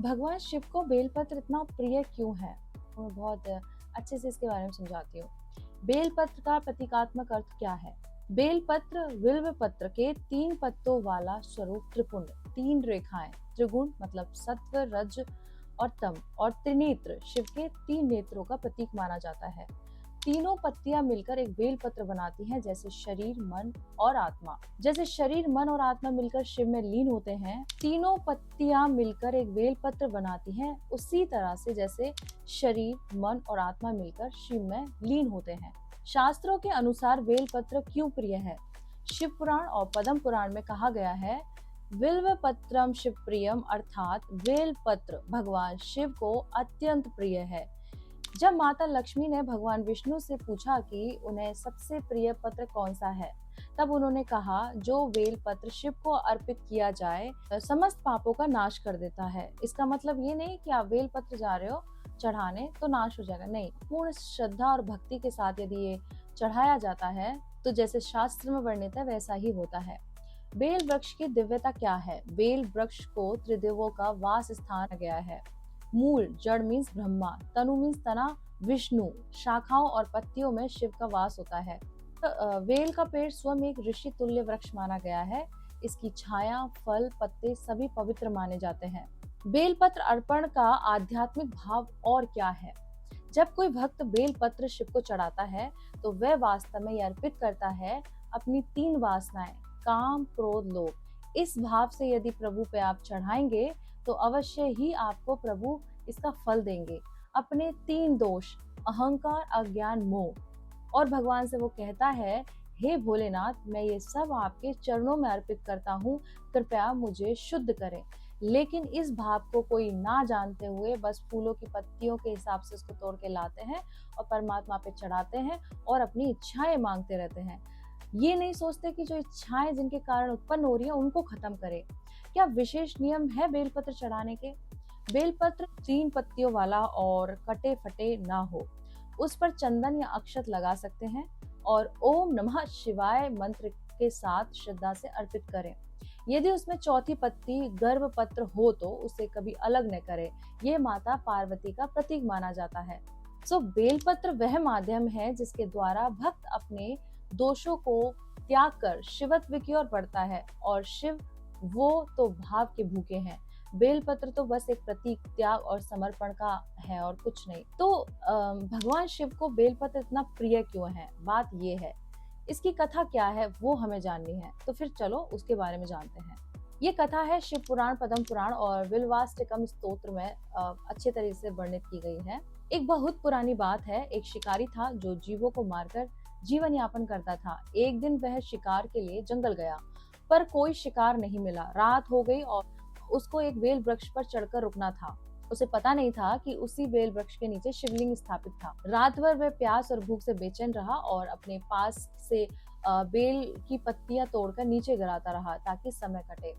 भगवान शिव को बेलपत्र इतना प्रिय क्यों है? तो मैं बहुत अच्छे से इसके बारे में समझाती हूँ। बेलपत्र का प्रतीकात्मक अर्थ क्या है? बेलपत्र बिल्व पत्र के 3 पत्तों वाला स्वरूप त्रिपुंड, 3 रेखाएं, त्रिगुण मतलब सत्व, रज और तम, और त्रिनेत्र शिव के 3 नेत्रों का प्रतीक माना जाता है। तीनों पत्तियां मिलकर एक बेलपत्र बनाती हैं, जैसे शरीर, मन और आत्मा। जैसे शरीर, मन और आत्मा मिलकर शिव में लीन होते हैं, तीनों पत्तियां मिलकर एक बेलपत्र बनाती हैं, उसी तरह से जैसे शरीर, मन और आत्मा मिलकर शिव में लीन होते हैं। शास्त्रों के अनुसार बेलपत्र क्यों प्रिय है? शिव पुराण और पद्म पुराण में कहा गया है, बिल्व पत्रम शिव प्रियम, अर्थात बेलपत्र भगवान शिव को अत्यंत प्रिय है। जब माता लक्ष्मी ने भगवान विष्णु से पूछा कि उन्हें सबसे प्रिय पत्र कौन सा है, तब उन्होंने कहा, जो बेल पत्र शिव को अर्पित किया जाए समस्त पापों का नाश कर देता है। इसका मतलब ये नहीं कि आप बेल पत्र जा रहे हो चढ़ाने तो नाश हो जाएगा, नहीं। पूर्ण श्रद्धा और भक्ति के साथ यदि ये चढ़ाया जाता है तो जैसे शास्त्र में वर्णित है वैसा ही होता है। बेल वृक्ष की दिव्यता क्या है? बेल वृक्ष को त्रिदेवों का वास स्थान गया है। मूल, जड़ मीन्स ब्रह्मा, तनु मीन्स तना विष्णु, शाखाओं और पत्तियों में शिव का वास होता है। बेल का पेड़ स्वयं एक ऋषि तुल्य वृक्ष माना गया है। इसकी छाया, फल, पत्ते सभी पवित्र माने जाते हैं। बेलपत्र अर्पण का आध्यात्मिक भाव और क्या है? जब कोई भक्त बेलपत्र शिव को चढ़ाता है तो वह वास्तव में यह अर्पित करता है अपनी 3 वासनाएं, काम, क्रोध, लोभ। इस भाव से यदि प्रभु पे आप चढ़ाएंगे तो अवश्य ही आपको प्रभु इसका फल देंगे। अपने 3 दोष, अहंकार, अज्ञान, मोह, और भगवान से वो कहता है, हे भोलेनाथ, मैं ये सब आपके चरणों में अर्पित करता हूँ, कृपया मुझे शुद्ध करें। लेकिन इस भाव को कोई ना जानते हुए बस फूलों की पत्तियों के हिसाब से उसको तोड़ के लाते हैं और परमात्मा पे चढ़ाते हैं और अपनी इच्छाएं मांगते रहते हैं। ये नहीं सोचते कि जो इच्छाएं जिनके कारण उत्पन्न हो रही है उनको खत्म करे। क्या विशेष नियम है बेलपत्र चढ़ाने के? बेलपत्र 3 पत्तियों वाला और कटे फटे ना हो। उस पर चंदन या अक्षत लगा सकते हैं और ओम नमः शिवाय मंत्र के साथ श्रद्धा से अर्पित करें। यदि उसमें चौथी पत्ती गर्भपत्र हो तो उसे कभी अलग न करें। यह माता पार्वती का प्रतीक माना जाता है। बेलपत्र वह माध्यम है जिसके द्वारा भक्त अपने दोषों को त्याग कर शिवत्व की ओर बढ़ता है, और शिव वो तो भाव के भूखे हैं। बेलपत्र तो बस एक प्रतीक त्याग और समर्पण का है और कुछ नहीं। भगवान शिव को बेलपत्र इतना प्रिय क्यों है? बात ये है, इसकी कथा क्या है वो हमें जाननी है। तो फिर चलो उसके बारे में जानते हैं। ये कथा है शिव पुराण, पद्म पुराण और बिल्वाष्टकम स्तोत्र में अच्छे तरीके से वर्णित की गई है। एक बहुत पुरानी बात है। एक शिकारी था जो जीवों को मारकर जीवन यापन करता था। एक दिन वह शिकार के लिए जंगल गया, पर कोई शिकार नहीं मिला। रात हो गई और उसको एक बेल वृक्ष पर चढ़कर रुकना था। उसे पता नहीं था कि उसी बेल वृक्ष के नीचे शिवलिंग स्थापित था। रात भर वह प्यास और भूख से बेचैन रहा और अपने पास से बेल की पत्तियां तोड़कर नीचे गिराता रहा ताकि समय कटे।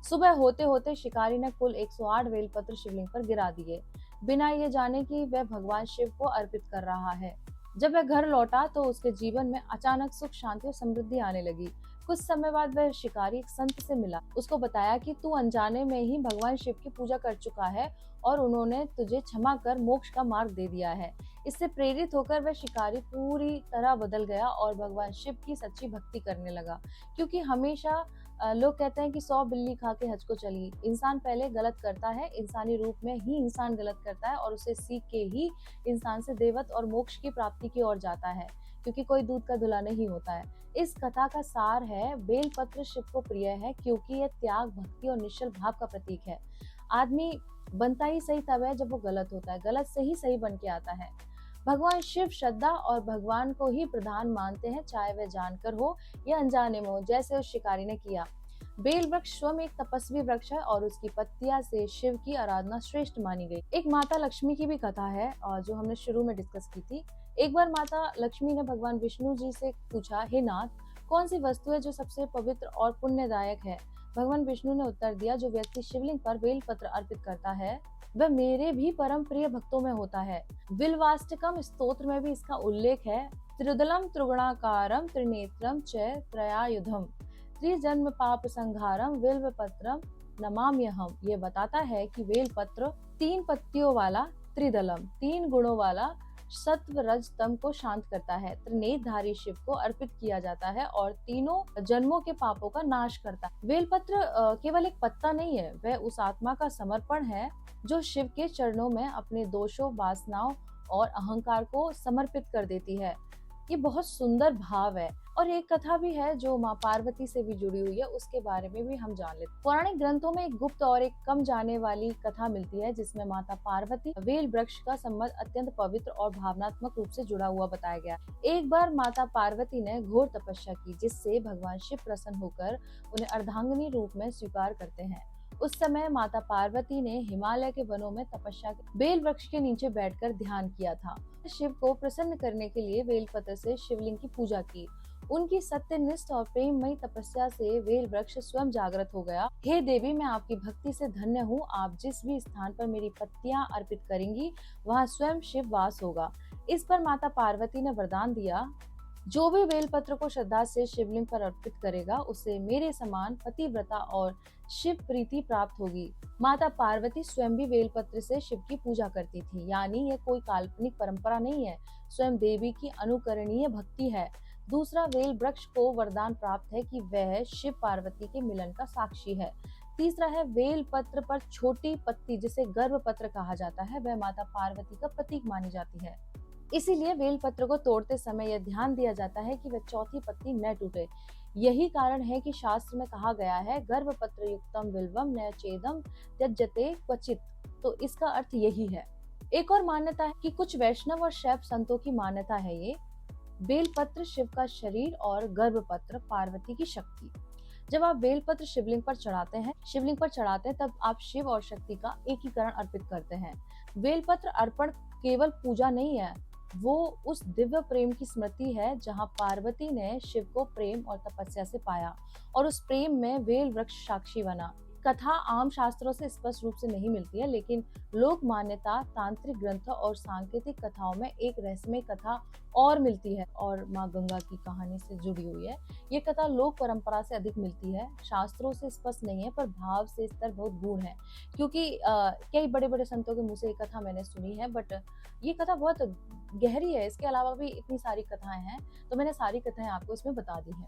सुबह होते होते शिकारी ने कुल 108 बेलपत्र शिवलिंग पर गिरा दिए, बिना ये जाने कि वह भगवान शिव को अर्पित कर रहा है। जब वह घर लौटा तो उसके जीवन में अचानक सुख, शांति और समृद्धि आने लगी। कुछ समय बाद वह शिकारी एक संत से मिला। उसको बताया कि तू अनजाने में ही भगवान शिव की पूजा कर चुका है और उन्होंने तुझे क्षमा कर मोक्ष का मार्ग दे दिया है। इससे प्रेरित होकर वह शिकारी पूरी तरह बदल गया और भगवान शिव की सच्ची भक्ति करने लगा। क्योंकि हमेशा लोग कहते हैं कि 100 बिल्ली खा के हज को चली। इंसान पहले गलत करता है, इंसानी रूप में ही इंसान गलत करता है और उसे सीख के ही इंसान से देवत्व और मोक्ष की प्राप्ति की ओर जाता है, क्योंकि कोई दूध का धुला नहीं होता है। इस कथा का सार है, बेलपत्र शिव को प्रिय है क्योंकि यह त्याग, भक्ति और निश्चल भाव का प्रतीक है। आदमी बनता ही सही तब है जब वो गलत होता है, गलत से ही सही बन के आता है। भगवान शिव श्रद्धा और भगवान को ही प्रधान मानते हैं, चाहे वह जानकर हो या अनजाने में हो, जैसे उस शिकारी ने किया। बेल वृक्ष स्वयं एक तपस्वी वृक्ष है और उसकी पत्तियां से शिव की आराधना श्रेष्ठ मानी गई। एक माता लक्ष्मी की भी कथा है और जो हमने शुरू में डिस्कस की थी। एक बार माता लक्ष्मी ने भगवान विष्णु जी से पूछा, हे नाथ, कौन सी वस्तु है जो सबसे पवित्र और पुण्यदायक है? भगवान विष्णु ने उत्तर दिया, जो व्यक्ति शिवलिंग पर बेल पत्र अर्पित करता है वह मेरे भी परम प्रिय भक्तों में होता है। बिल्वाष्टकम स्तोत्र में भी इसका उल्लेख है। त्रिदलम त्रिगुणाकारम त्रिनेत्रम च त्रयायुधम त्रिजन्म पाप संहारम बिल्व पत्रम नमाम्यहम् ये बताता है कि बेलपत्र 3 पत्तियों वाला त्रिदलम 3 गुणों वाला सत्व रज तम को शांत करता है, त्रिनेत्रधारी शिव को अर्पित किया जाता है और तीनों जन्मों के पापों का नाश करता है। बेलपत्र केवल एक पत्ता नहीं है, वह उस आत्मा का समर्पण है जो शिव के चरणों में अपने दोषों, वासनाओं और अहंकार को समर्पित कर देती है। ये बहुत सुंदर भाव है। और एक कथा भी है जो माँ पार्वती से भी जुड़ी हुई है, उसके बारे में भी हम जान लेते हैं। पौराणिक ग्रंथों में एक गुप्त और एक कम जाने वाली कथा मिलती है जिसमें माता पार्वती बेल वृक्ष का संबंध अत्यंत पवित्र और भावनात्मक रूप से जुड़ा हुआ बताया गया। एक बार माता पार्वती ने घोर तपस्या की जिससे भगवान शिव प्रसन्न होकर उन्हें अर्धांगिनी रूप में स्वीकार करते हैं। उस समय माता पार्वती ने हिमालय के वनों में तपस्या बेल वृक्ष के नीचे बैठकर ध्यान किया था। शिव को प्रसन्न करने के लिए बेलपत्र से शिवलिंग की पूजा की। उनकी सत्यनिष्ठ और प्रेममयी तपस्या से बेल वृक्ष स्वयं जागृत हो गया। हे देवी, मैं आपकी भक्ति से धन्य हूँ। आप जिस भी स्थान पर मेरी पत्तियां अर्पित करेंगी वहाँ स्वयं शिव वास होगा। इस पर माता पार्वती ने वरदान दिया, जो भी बेलपत्र को श्रद्धा से शिवलिंग पर अर्पित करेगा उसे मेरे समान पतिव्रता और शिव प्रीति प्राप्त होगी। माता पार्वती स्वयं भी बेलपत्र से शिव की पूजा करती थी, यानी यह कोई काल्पनिक परंपरा नहीं है, स्वयं देवी की अनुकरणीय भक्ति है। दूसरा, बेल वृक्ष को वरदान प्राप्त है कि वह शिव पार्वती के मिलन का साक्षी है। तीसरा है बेल पत्र पर छोटी पत्ती जिसे गर्भ पत्र कहा जाता है, वह माता पार्वती का प्रतीक मानी जाती है। इसीलिए बेल पत्र को तोड़ते समय यह ध्यान दिया जाता है कि वह चौथी पत्ती न टूटे। यही कारण है कि शास्त्र में कहा गया है, गर्भ पत्र युक्तम बिल्वम न चेदम त्यज्यते क्वचित। तो इसका अर्थ यही है। एक और मान्यता है कि कुछ वैष्णव और शैव संतों की मान्यता है ये बेलपत्र शिव का शरीर और गर्भपत्र पार्वती की शक्ति। जब आप बेलपत्र शिवलिंग पर चढ़ाते हैं तब आप शिव और शक्ति का एकीकरण अर्पित करते हैं। बेलपत्र अर्पण केवल पूजा नहीं है, वो उस दिव्य प्रेम की स्मृति है जहां पार्वती ने शिव को प्रेम और तपस्या से पाया और उस प्रेम में बेल वृक्ष साक्षी बना। कथा आम शास्त्रों से स्पष्ट रूप से नहीं मिलती है, लेकिन लोक मान्यता, तांत्रिक ग्रंथों और सांकेतिक कथाओं में एक रहस्यमय कथा और मिलती है और माँ गंगा की कहानी से जुड़ी हुई है। ये कथा लोक परंपरा से अधिक मिलती है, शास्त्रों से स्पष्ट नहीं है, पर भाव से स्तर बहुत गूढ़ है। क्योंकि कई बड़े बड़े संतों के मुंह से ये कथा मैंने सुनी है, बट ये कथा बहुत गहरी है। इसके अलावा भी इतनी सारी कथाएं हैं, तो मैंने सारी कथाएं आपको इसमें बता दी है।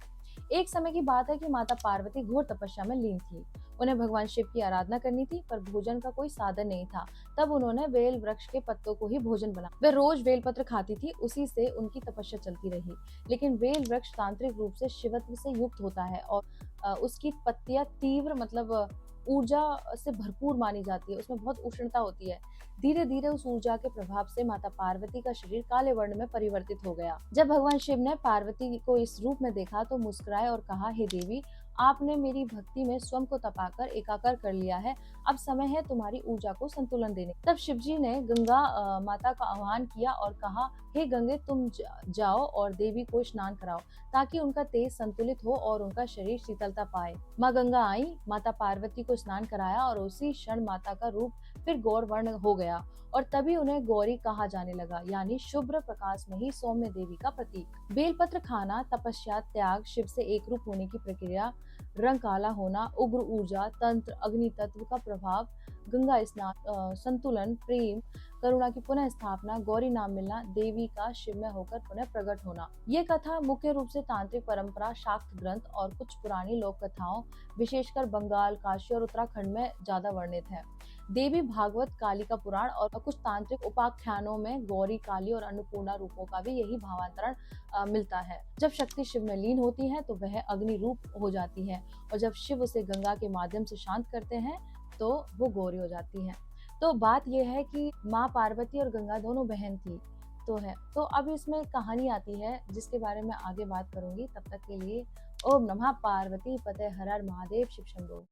एक समय की बात है कि माता पार्वती घोर तपस्या में लीन थी। उन्हें भगवान शिव की आराधना करनी थी, पर भोजन का कोई साधन नहीं था। तब उन्होंने बेल वृक्ष के पत्तों को ही भोजन बना। वे रोज बेलपत्र खाती थी, उसी से उनकी तपस्या चलती रही। लेकिन बेल वृक्ष तांत्रिक रूप से शिवत्व से युक्त होता है और उसकी पत्तियां तीव्र ऊर्जा से भरपूर मानी जाती है, उसमें बहुत उष्णता होती है। धीरे धीरे उस ऊर्जा के प्रभाव से माता पार्वती का शरीर काले वर्ण में परिवर्तित हो गया। जब भगवान शिव ने पार्वती को इस रूप में देखा तो मुस्कुराए और कहा, हे देवी, आपने मेरी भक्ति में स्वयं को तपाकर एकाकार कर लिया है, अब समय है तुम्हारी ऊर्जा को संतुलन देने। तब शिवजी ने गंगा माता का आह्वान किया और कहा, हे गंगे, तुम जाओ और देवी को स्नान कराओ ताकि उनका तेज संतुलित हो और उनका शरीर शीतलता पाए। माँ गंगा आई, माता पार्वती को स्नान कराया और उसी क्षण माता का रूप फिर गौर वर्ण हो गया और तभी उन्हें गौरी कहा जाने लगा, यानी शुभ्र प्रकाश में ही सौम्य देवी का प्रतीक। बेलपत्र खाना, तपस्या, त्याग, शिव से एक रूप होने की प्रक्रिया, रंग काला होना, उग्र ऊर्जा, तंत्र, अग्नि तत्व का प्रभाव, गंगा स्नान, संतुलन, प्रेम, करुणा की पुनः स्थापना, गौरी नाम मिलना, देवी का शिव में होकर पुनः प्रकट होना। ये कथा मुख्य रूप से तांत्रिक परंपरा, शाक्त ग्रंथ और कुछ पुरानी लोक कथाओं, विशेषकर बंगाल, काशी और उत्तराखंड में ज्यादा वर्णित है। देवी भागवत, कालिका पुराण और कुछ तांत्रिक उपाख्यानों में गौरी, काली और अन्नपूर्णा रूपों का भी यही भावांतरण मिलता है। जब शक्ति शिव में लीन होती है तो वह अग्नि रूप हो जाती है और जब शिव उसे गंगा के माध्यम से शांत करते हैं तो वो गौरी हो जाती है। तो बात यह है कि माँ पार्वती और गंगा दोनों बहन थी तो अब इसमें कहानी आती है जिसके बारे में आगे बात करूंगी। तब तक के लिए ओम नमः पार्वती पते हर हर महादेव शिव शंभो।